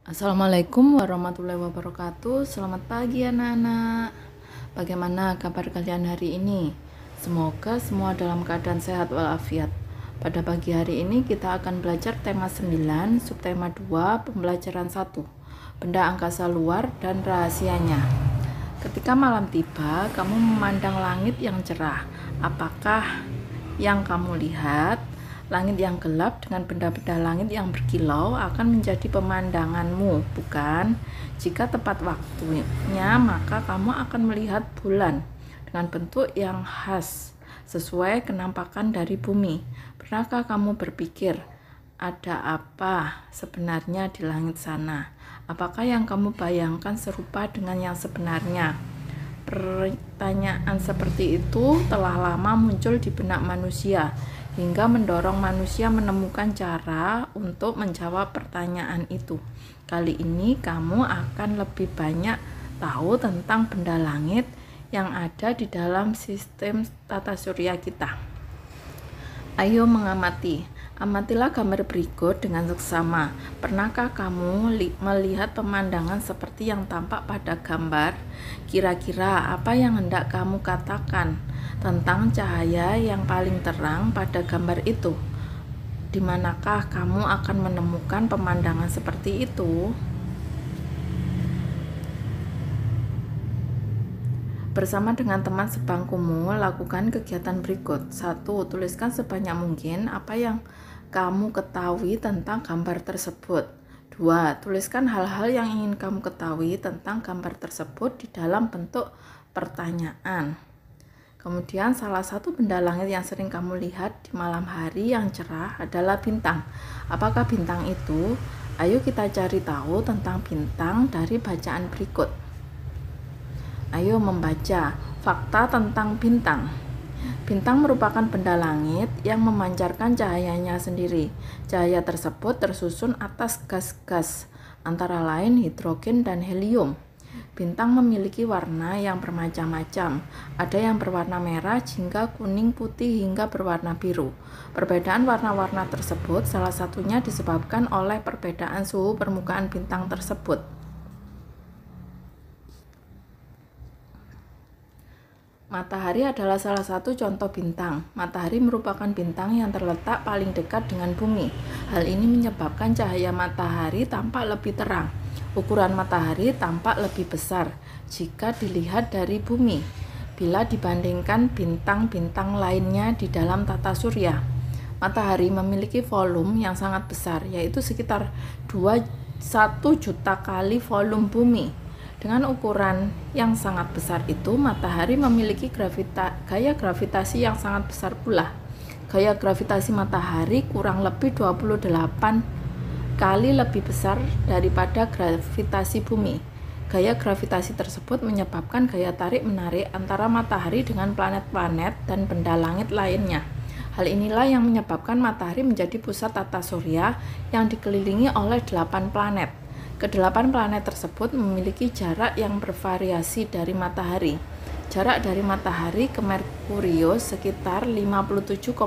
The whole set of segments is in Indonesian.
Assalamualaikum warahmatullahi wabarakatuh. Selamat pagi anak-anak. Bagaimana kabar kalian hari ini? Semoga semua dalam keadaan sehat walafiat. Pada pagi hari ini kita akan belajar tema 9, subtema 2, pembelajaran 1, benda angkasa luar dan rahasianya. Ketika malam tiba, kamu memandang langit yang cerah. Apakah yang kamu lihat? Langit yang gelap dengan benda-benda langit yang berkilau akan menjadi pemandanganmu, bukan? Jika tepat waktunya, maka kamu akan melihat bulan dengan bentuk yang khas, sesuai kenampakan dari bumi. Pernahkah kamu berpikir, ada apa sebenarnya di langit sana? Apakah yang kamu bayangkan serupa dengan yang sebenarnya? Pertanyaan seperti itu telah lama muncul di benak manusia, hingga mendorong manusia menemukan cara untuk menjawab pertanyaan itu. Kali ini kamu akan lebih banyak tahu tentang benda langit yang ada di dalam sistem tata surya kita. Ayo mengamati. Amatilah gambar berikut dengan seksama. Pernahkah kamu melihat pemandangan seperti yang tampak pada gambar? Kira-kira apa yang hendak kamu katakan tentang cahaya yang paling terang pada gambar itu? Di manakah kamu akan menemukan pemandangan seperti itu? Bersama dengan teman sebangkumu, lakukan kegiatan berikut. 1. Tuliskan sebanyak mungkin apa yang kamu ketahui tentang gambar tersebut. 2. Tuliskan hal-hal yang ingin kamu ketahui tentang gambar tersebut di dalam bentuk pertanyaan. Kemudian salah satu benda langit yang sering kamu lihat di malam hari yang cerah adalah bintang. Apakah bintang itu? Ayo kita cari tahu tentang bintang dari bacaan berikut. Ayo membaca fakta tentang bintang. Bintang merupakan benda langit yang memancarkan cahayanya sendiri. Cahaya tersebut tersusun atas gas-gas, antara lain hidrogen dan helium. Bintang memiliki warna yang bermacam-macam. Ada yang berwarna merah, jingga, kuning, putih, hingga berwarna biru. Perbedaan warna-warna tersebut salah satunya disebabkan oleh perbedaan suhu permukaan bintang tersebut. Matahari adalah salah satu contoh bintang. Matahari merupakan bintang yang terletak paling dekat dengan bumi. Hal ini menyebabkan cahaya matahari tampak lebih terang. Ukuran matahari tampak lebih besar jika dilihat dari bumi bila dibandingkan bintang-bintang lainnya di dalam tata surya. Matahari memiliki volume yang sangat besar, yaitu sekitar 1 juta kali volume bumi. Dengan ukuran yang sangat besar itu, matahari memiliki gaya gravitasi yang sangat besar pula. Gaya gravitasi matahari kurang lebih 28 kali lebih besar daripada gravitasi bumi. Gaya gravitasi tersebut menyebabkan gaya tarik-menarik antara matahari dengan planet-planet dan benda langit lainnya. Hal inilah yang menyebabkan matahari menjadi pusat tata surya yang dikelilingi oleh 8 planet. Kedelapan planet tersebut memiliki jarak yang bervariasi dari matahari. Jarak dari matahari ke Merkurius sekitar 57,9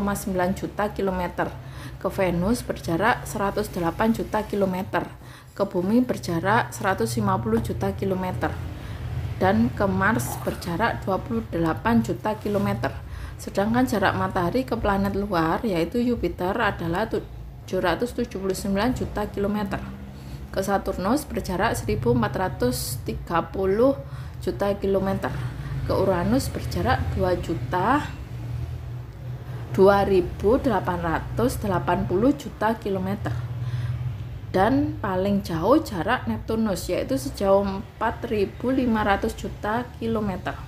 juta kilometer, ke Venus berjarak 108 juta kilometer, ke Bumi berjarak 150 juta kilometer, dan ke Mars berjarak 28 juta kilometer. Sedangkan jarak matahari ke planet luar, yaitu Jupiter, adalah 779 juta kilometer. Ke Saturnus berjarak 1430 juta kilometer. Ke Uranus berjarak 2.2880 juta kilometer. Dan paling jauh jarak Neptunus, yaitu sejauh 4.500 juta kilometer.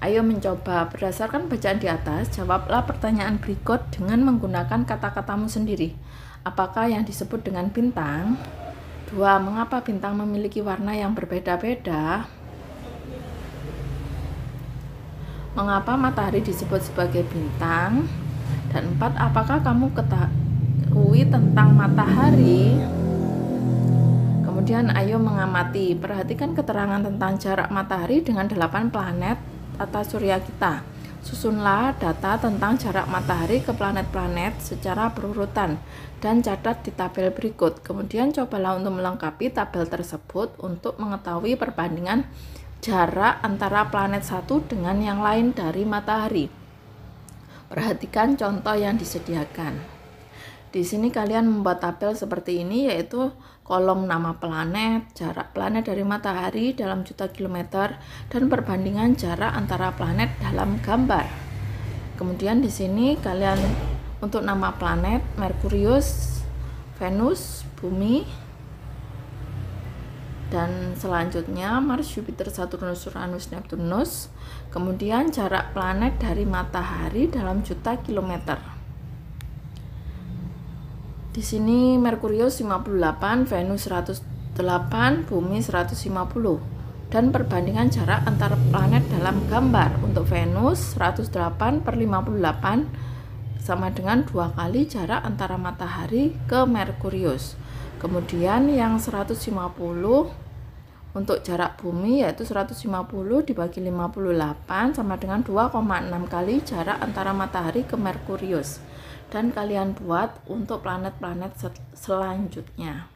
Ayo mencoba. Berdasarkan bacaan di atas, jawablah pertanyaan berikut dengan menggunakan kata-katamu sendiri. Apakah yang disebut dengan bintang? 2. Mengapa bintang memiliki warna yang berbeda-beda? Mengapa matahari disebut sebagai bintang? Dan 4. Apakah kamu ketahui tentang matahari? Kemudian ayo mengamati. Perhatikan keterangan tentang jarak matahari dengan 8 planet tata surya kita. Susunlah data tentang jarak matahari ke planet-planet secara berurutan dan catat di tabel berikut. Kemudian cobalah untuk melengkapi tabel tersebut untuk mengetahui perbandingan jarak antara planet satu dengan yang lain dari matahari. Perhatikan contoh yang disediakan. Di sini kalian membuat tabel seperti ini, yaitu kolom nama planet, jarak planet dari matahari dalam juta kilometer, dan perbandingan jarak antara planet dalam gambar. Kemudian di sini kalian untuk nama planet Merkurius, Venus, Bumi, dan selanjutnya Mars, Jupiter, Saturnus, Uranus, Neptunus. Kemudian jarak planet dari matahari dalam juta kilometer. Di sini Merkurius 58, Venus 108, Bumi 150. Dan perbandingan jarak antar planet dalam gambar. Untuk Venus 108/58 sama dengan 2 kali jarak antara matahari ke Merkurius. Kemudian yang 150 untuk jarak Bumi yaitu 150 dibagi 58 sama dengan 2,6 kali jarak antara matahari ke Merkurius. Dan kalian buat untuk planet-planet selanjutnya.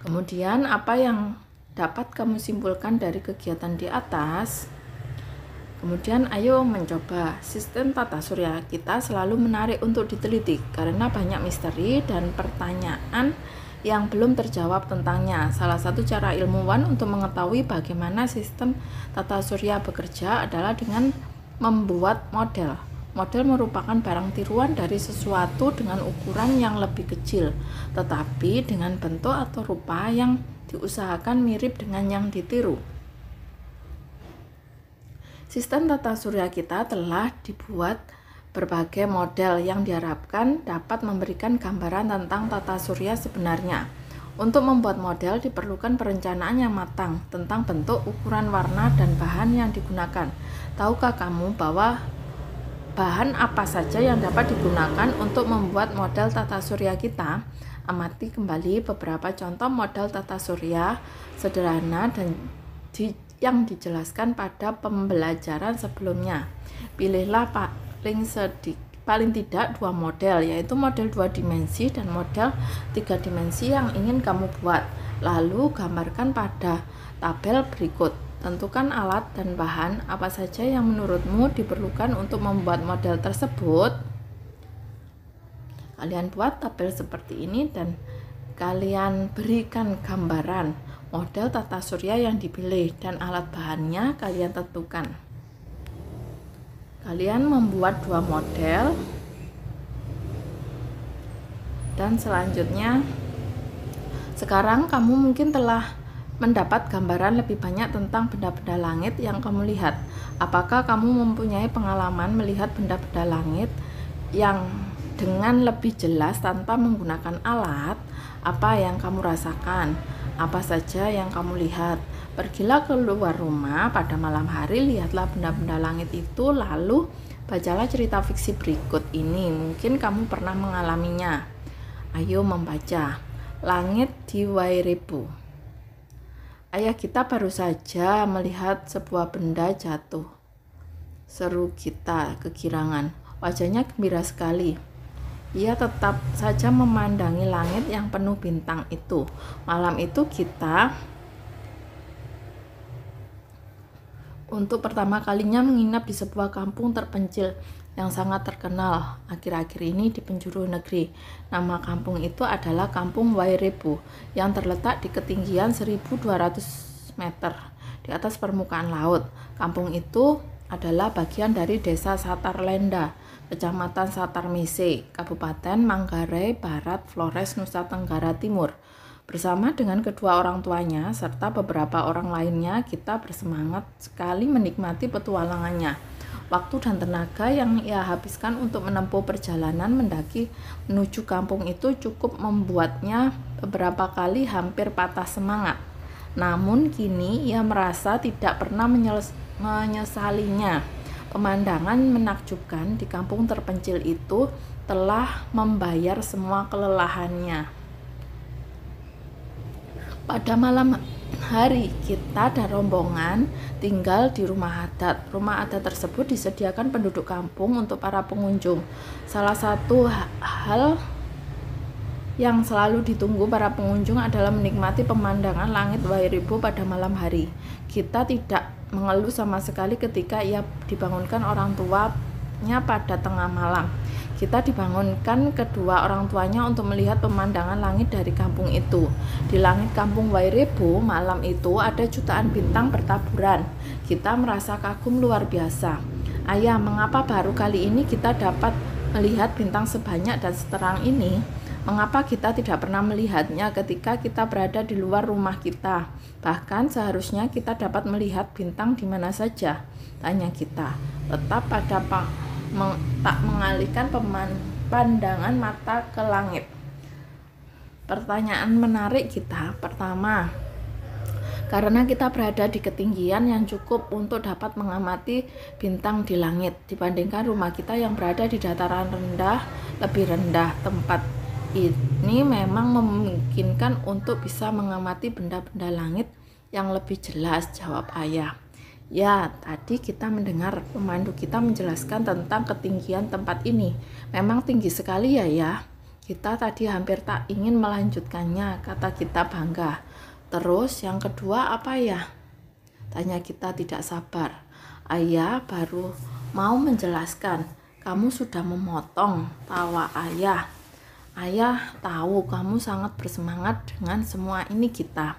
Kemudian apa yang dapat kamu simpulkan dari kegiatan di atas? Kemudian ayo mencoba. Sistem tata surya kita selalu menarik untuk diteliti karena banyak misteri dan pertanyaan yang belum terjawab tentangnya. Salah satu cara ilmuwan untuk mengetahui bagaimana sistem tata surya bekerja adalah dengan membuat model. Model merupakan barang tiruan dari sesuatu dengan ukuran yang lebih kecil, tetapi dengan bentuk atau rupa yang diusahakan mirip dengan yang ditiru. Sistem tata surya kita telah dibuat berbagai model yang diharapkan dapat memberikan gambaran tentang tata surya sebenarnya. Untuk membuat model diperlukan perencanaan yang matang tentang bentuk, ukuran, warna, dan bahan yang digunakan. Tahukah kamu bahwa bahan apa saja yang dapat digunakan untuk membuat model tata surya kita? Amati kembali beberapa contoh model tata surya sederhana dan yang dijelaskan pada pembelajaran sebelumnya. Pilihlah paling tidak 2 model, yaitu model 2 dimensi dan model 3 dimensi yang ingin kamu buat. Lalu gambarkan pada tabel berikut. Tentukan alat dan bahan apa saja yang menurutmu diperlukan untuk membuat model tersebut. Kalian buat tabel seperti ini dan kalian berikan gambaran model tata surya yang dipilih dan alat bahannya kalian tentukan. Kalian membuat 2 model dan selanjutnya sekarang kamu mungkin telah mendapat gambaran lebih banyak tentang benda-benda langit yang kamu lihat. Apakah kamu mempunyai pengalaman melihat benda-benda langit yang dengan lebih jelas tanpa menggunakan alat? Apa yang kamu rasakan? Apa saja yang kamu lihat? Pergilah keluar rumah pada malam hari, lihatlah benda-benda langit itu, lalu bacalah cerita fiksi berikut ini. Mungkin kamu pernah mengalaminya. Ayo membaca. Langit di Wairebo. Ayah kita baru saja melihat sebuah benda jatuh. Seru kita kegirangan. Wajahnya gembira sekali. Ia tetap saja memandangi langit yang penuh bintang itu. Malam itu kita untuk pertama kalinya menginap di sebuah kampung terpencil yang sangat terkenal akhir-akhir ini di penjuru negeri. Nama kampung itu adalah Kampung Wairebo yang terletak di ketinggian 1.200 meter di atas permukaan laut. Kampung itu adalah bagian dari Desa Satarlenda, Kecamatan Satarmise, Kabupaten Manggarai Barat, Flores, Nusa Tenggara Timur. Bersama dengan kedua orang tuanya serta beberapa orang lainnya, kita bersemangat sekali menikmati petualangannya. Waktu dan tenaga yang ia habiskan untuk menempuh perjalanan mendaki menuju kampung itu cukup membuatnya beberapa kali hampir patah semangat. Namun kini ia merasa tidak pernah menyesalinya. Pemandangan menakjubkan di kampung terpencil itu telah membayar semua kelelahannya. Pada malam hari kita dan rombongan tinggal di rumah adat. Rumah adat tersebut disediakan penduduk kampung untuk para pengunjung. Salah satu hal yang selalu ditunggu para pengunjung adalah menikmati pemandangan langit Wairebo pada malam hari. Kita tidak mengeluh sama sekali ketika ia dibangunkan orang tuanya pada tengah malam. Kita dibangunkan kedua orang tuanya untuk melihat pemandangan langit dari kampung itu. Di langit kampung Wairebo malam itu ada jutaan bintang bertaburan. Kita merasa kagum luar biasa. Ayah, mengapa baru kali ini kita dapat melihat bintang sebanyak dan seterang ini? Mengapa kita tidak pernah melihatnya ketika kita berada di luar rumah kita? Bahkan seharusnya kita dapat melihat bintang di mana saja, tanya kita. Tetap pada tak mengalihkan pandangan mata ke langit. Pertanyaan menarik kita. Pertama, karena kita berada di ketinggian yang cukup untuk dapat mengamati bintang di langit dibandingkan rumah kita yang berada di dataran rendah, lebih rendah. Tempat ini memang memungkinkan untuk bisa mengamati benda-benda langit yang lebih jelas, jawab ayah. Ya, tadi kita mendengar pemandu kita menjelaskan tentang ketinggian tempat ini. Memang tinggi sekali ya. Kita tadi hampir tak ingin melanjutkannya, kata kita bangga. Terus yang kedua apa ya? Tanya kita tidak sabar. Ayah baru mau menjelaskan. Kamu sudah memotong, tawa ayah. Ayah tahu kamu sangat bersemangat dengan semua ini kita,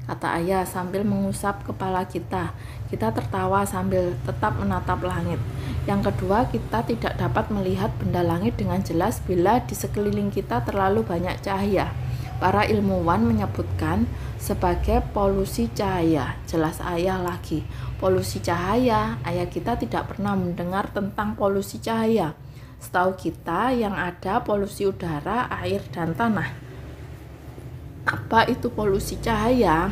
kata ayah sambil mengusap kepala kita. Kita tertawa sambil tetap menatap langit. Yang kedua, kita tidak dapat melihat benda langit dengan jelas bila di sekeliling kita terlalu banyak cahaya. Para ilmuwan menyebutkan sebagai polusi cahaya. Jelas ayah lagi. Polusi cahaya, ayah kita tidak pernah mendengar tentang polusi cahaya. Setahu kita yang ada polusi udara, air, dan tanah. Apa itu polusi cahaya?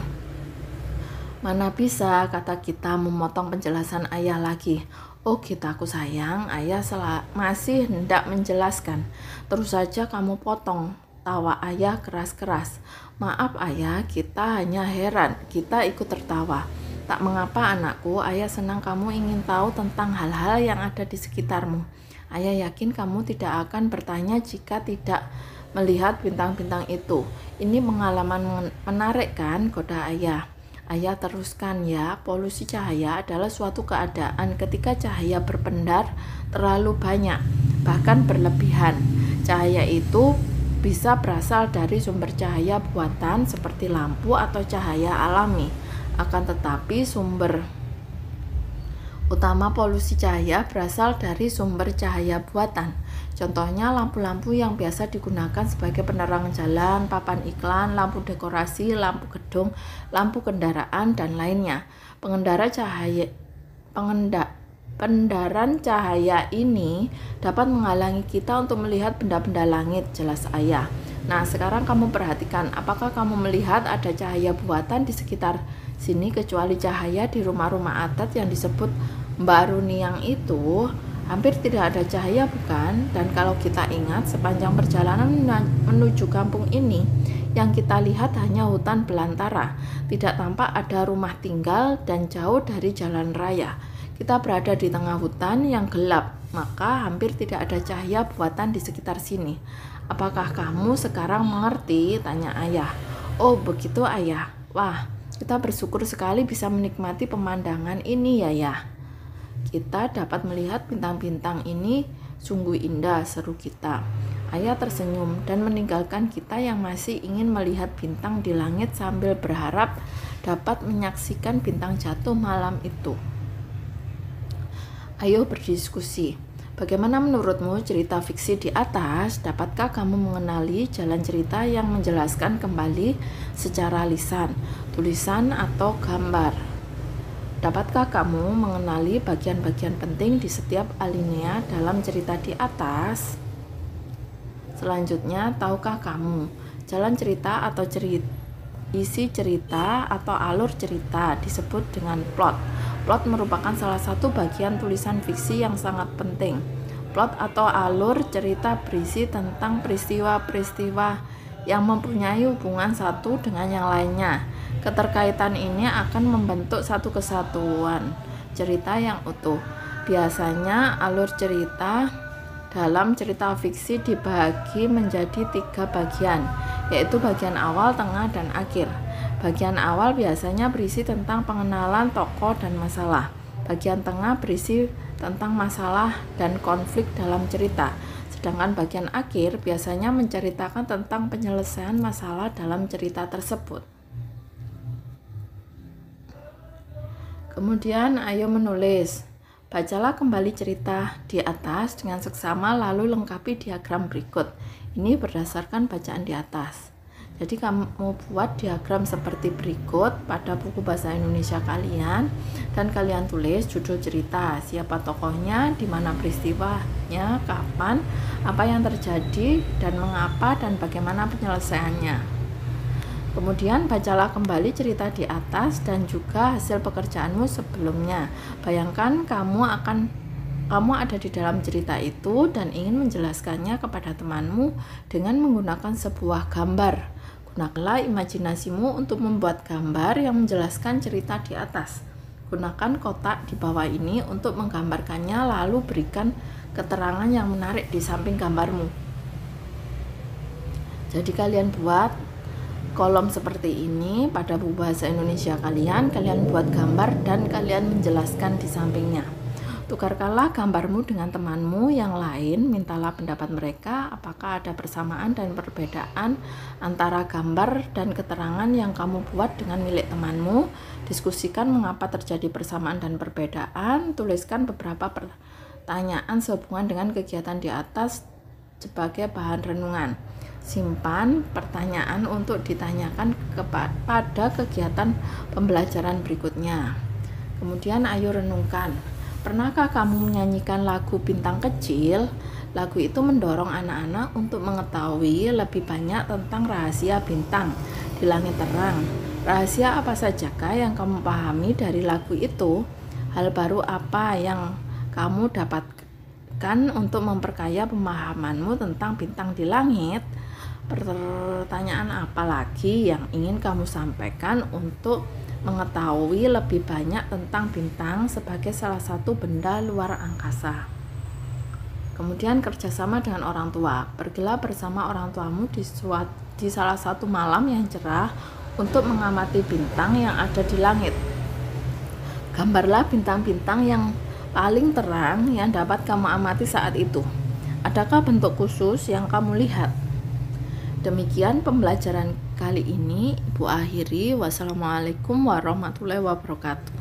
Mana bisa, kata kita memotong penjelasan ayah lagi. Oh gitaku sayang, ayah masih hendak menjelaskan. Terus saja kamu potong, tawa ayah keras-keras. Maaf ayah, kita hanya heran, kita ikut tertawa. Tak mengapa anakku, ayah senang kamu ingin tahu tentang hal-hal yang ada di sekitarmu. Ayah yakin kamu tidak akan bertanya jika tidak melihat bintang-bintang itu. Ini pengalaman menarik kan, goda ayah. Ayah teruskan ya, polusi cahaya adalah suatu keadaan ketika cahaya berpendar terlalu banyak, bahkan berlebihan. Cahaya itu bisa berasal dari sumber cahaya buatan seperti lampu atau cahaya alami. Akan tetapi sumber utama polusi cahaya berasal dari sumber cahaya buatan. Contohnya lampu-lampu yang biasa digunakan sebagai penerang jalan, papan iklan, lampu dekorasi, lampu gedung, lampu kendaraan, dan lainnya. Pengendaran cahaya ini dapat menghalangi kita untuk melihat benda-benda langit, jelas ayah. Nah, sekarang kamu perhatikan, apakah kamu melihat ada cahaya buatan di sekitar sini kecuali cahaya di rumah-rumah adat yang disebut Baruniang itu? Hampir tidak ada cahaya bukan? Dan kalau kita ingat sepanjang perjalanan menuju kampung ini, yang kita lihat hanya hutan belantara. Tidak tampak ada rumah tinggal dan jauh dari jalan raya. Kita berada di tengah hutan yang gelap, maka hampir tidak ada cahaya buatan di sekitar sini. Apakah kamu sekarang mengerti? Tanya ayah. Oh begitu ayah. Wah, kita bersyukur sekali bisa menikmati pemandangan ini ya. Kita dapat melihat bintang-bintang ini sungguh indah, seru kita. Ayah tersenyum dan meninggalkan kita yang masih ingin melihat bintang di langit sambil berharap dapat menyaksikan bintang jatuh malam itu. Ayo berdiskusi. Bagaimana menurutmu cerita fiksi di atas? Dapatkah kamu mengenali jalan cerita yang menjelaskan kembali secara lisan, tulisan, atau gambar? Dapatkah kamu mengenali bagian-bagian penting di setiap alinea dalam cerita di atas? Selanjutnya, tahukah kamu jalan cerita atau isi cerita atau alur cerita disebut dengan plot? Plot merupakan salah satu bagian tulisan fiksi yang sangat penting. Plot atau alur cerita berisi tentang peristiwa-peristiwa yang mempunyai hubungan satu dengan yang lainnya. Keterkaitan ini akan membentuk satu kesatuan cerita yang utuh. Biasanya alur cerita dalam cerita fiksi dibagi menjadi 3 bagian, yaitu bagian awal, tengah, dan akhir. Bagian awal biasanya berisi tentang pengenalan tokoh dan masalah. Bagian tengah berisi tentang masalah dan konflik dalam cerita. Sedangkan bagian akhir biasanya menceritakan tentang penyelesaian masalah dalam cerita tersebut. Kemudian ayo menulis. Bacalah kembali cerita di atas dengan seksama lalu lengkapi diagram berikut. Ini berdasarkan bacaan di atas. Jadi kamu buat diagram seperti berikut pada buku bahasa Indonesia kalian, dan kalian tulis judul cerita, siapa tokohnya, di mana peristiwanya, kapan, apa yang terjadi dan mengapa, dan bagaimana penyelesaiannya. Kemudian bacalah kembali cerita di atas dan juga hasil pekerjaanmu sebelumnya. Bayangkan kamu ada di dalam cerita itu dan ingin menjelaskannya kepada temanmu dengan menggunakan sebuah gambar. Gunakanlah imajinasimu untuk membuat gambar yang menjelaskan cerita di atas. Gunakan kotak di bawah ini untuk menggambarkannya, lalu berikan keterangan yang menarik di samping gambarmu. Jadi kalian buat kolom seperti ini pada buku bahasa Indonesia kalian buat gambar dan kalian menjelaskan di sampingnya. Tukarkanlah gambarmu dengan temanmu yang lain, mintalah pendapat mereka apakah ada persamaan dan perbedaan antara gambar dan keterangan yang kamu buat dengan milik temanmu. Diskusikan mengapa terjadi persamaan dan perbedaan. Tuliskan beberapa pertanyaan sehubungan dengan kegiatan di atas sebagai bahan renungan. Simpan pertanyaan untuk ditanyakan pada kegiatan pembelajaran berikutnya. Kemudian ayo renungkan. Pernahkah kamu menyanyikan lagu Bintang Kecil? Lagu itu mendorong anak-anak untuk mengetahui lebih banyak tentang rahasia bintang di langit terang. Rahasia apa sajakah yang kamu pahami dari lagu itu? Hal baru apa yang kamu dapatkan untuk memperkaya pemahamanmu tentang bintang di langit? Pertanyaan apa lagi yang ingin kamu sampaikan untuk mengetahui lebih banyak tentang bintang sebagai salah satu benda luar angkasa? Kemudian kerjasama dengan orang tua. Pergilah bersama orang tuamu di salah satu malam yang cerah untuk mengamati bintang yang ada di langit. Gambarlah bintang-bintang yang paling terang yang dapat kamu amati saat itu. Adakah bentuk khusus yang kamu lihat? Demikian pembelajaran kali ini Ibu akhiri. Wassalamualaikum warahmatullahi wabarakatuh.